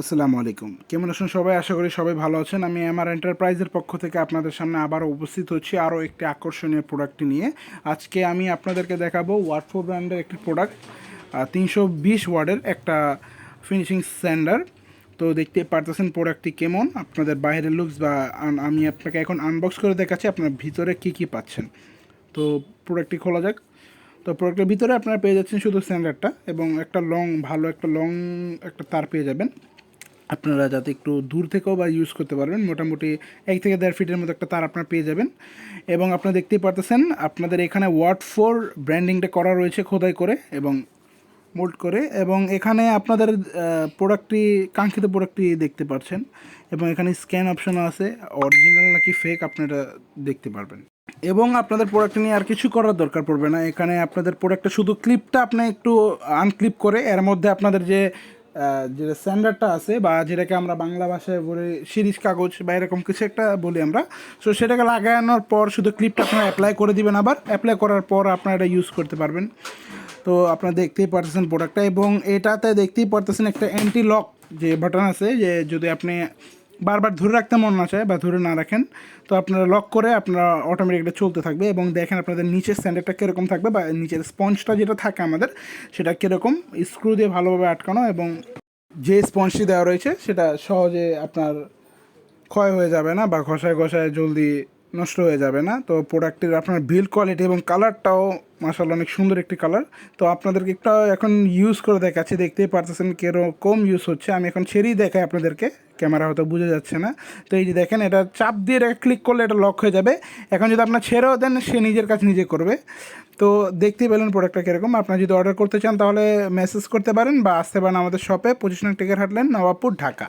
আসসালামু আলাইকুম। কেমন আছেন সবাই? আশা করি সবাই ভালো আছেন। আমি আমার এন্টারপ্রাইজের পক্ষ থেকে আপনাদের সামনে আবারও উপস্থিত হচ্ছি আরও একটি আকর্ষণীয় প্রোডাক্টটি নিয়ে। আজকে আমি আপনাদেরকে দেখাবো ওয়াটফো ব্র্যান্ডের একটি প্রোডাক্ট, 320 ওয়াটের একটা ফিনিশিং স্যান্ডার। তো দেখতে পারতেছেন প্রোডাক্টটি কেমন, আপনাদের বাইরের লুকস বা আমি আপনাকে এখন আনবক্স করে দেখাচ্ছি আপনার ভিতরে কী কী পাচ্ছেন। তো প্রোডাক্টটি খোলা যাক। তো প্রোডাক্টের ভিতরে আপনারা পেয়ে যাচ্ছেন শুধু স্যান্ডারটা এবং একটা ভালো একটা লং একটা তার পেয়ে যাবেন, আপনারা যাতে একটু দূর থেকেও বা ইউজ করতে পারবেন। মোটামুটি 1 থেকে 1.5 ফিটের মতো একটা তার আপনারা পেয়ে যাবেন। এবং আপনারা দেখতেই পারতেছেন আপনাদের এখানে ওয়াট4 ব্র্যান্ডিংটা করা রয়েছে খোদাই করে এবং মোল্ড করে, এবং এখানে আপনাদের প্রোডাক্টটি কাঙ্ক্ষিত প্রোডাক্টটি দেখতে পাচ্ছেন। এবং এখানে স্ক্যান অপশনও আছে, অরিজিনাল নাকি ফেক আপনারা দেখতে পারবেন। এবং আপনাদের প্রোডাক্ট নিয়ে আর কিছু করার দরকার পড়বে না। এখানে আপনাদের প্রোডাক্টটা শুধু ক্লিপটা আপনি একটু আনক্লিপ করে এর মধ্যে আপনাদের যে স্ট্যান্ডার্ডটা আছে বা যেটাকে আমরা বাংলা ভাষায় বলি শিরিষ কাগজ বা এরকম কিছু একটা বলি আমরা, সো সেটাকে লাগানোর পর শুধু ক্লিপটা আপনারা অ্যাপ্লাই করে দিবেন। আবার অ্যাপ্লাই করার পর আপনারা এটা ইউজ করতে পারবেন। তো আপনারা দেখতেই পারতেছেন প্রোডাক্টটা, এবং এটাতে দেখতেই পারতেছেন একটা অ্যান্টি লক যে বাটন আছে, যে যদি আপনি বারবার ধরে রাখতে মন না চায় বা ধরে না রাখেন, তো আপনারা লক করে আপনারা অটোমেটিকলি চলতে থাকবে। এবং দেখেন আপনাদের নিচের স্ট্যান্ডার্ডটা কীরকম থাকবে বা নিচের স্পঞ্জটা যেটা থাকে আমাদের সেটা কীরকম স্ক্রু দিয়ে ভালোভাবে আটকানো, এবং যে স্পঞ্জটি দেওয়া রয়েছে সেটা সহজে আপনার ক্ষয় হয়ে যাবে না বা ঘষায় ঘষায় জলদি নষ্ট হয়ে যাবে না। তো প্রোডাক্টের আপনার বিল্ড কোয়ালিটি এবং কালারটাও মাশাআল্লাহ অনেক সুন্দর একটি কালার। তো আপনাদেরকে একটু এখন ইউজ করে দেখাচ্ছি, দেখতেই পারতেছেন কীরকম ইউজ হচ্ছে। আমি এখন ছেড়েই দেখাই আপনাদেরকে, ক্যামেরা হয়তো বোঝা যাচ্ছে না। তো এই যে দেখেন, এটা চাপ দিয়ে এটা ক্লিক করলে এটা লক হয়ে যাবে। এখন যদি আপনার ছেড়েও দেন সে নিজের কাজ নিজে করবে। তো দেখতেই পেলেন প্রোডাক্টটা কীরকম। আপনারা যদি অর্ডার করতে চান তাহলে মেসেজ করতে পারেন বা আসতে পারেন আমাদের শপে, 25 নং টেকের হাটলেন, নবাবপুর, ঢাকা।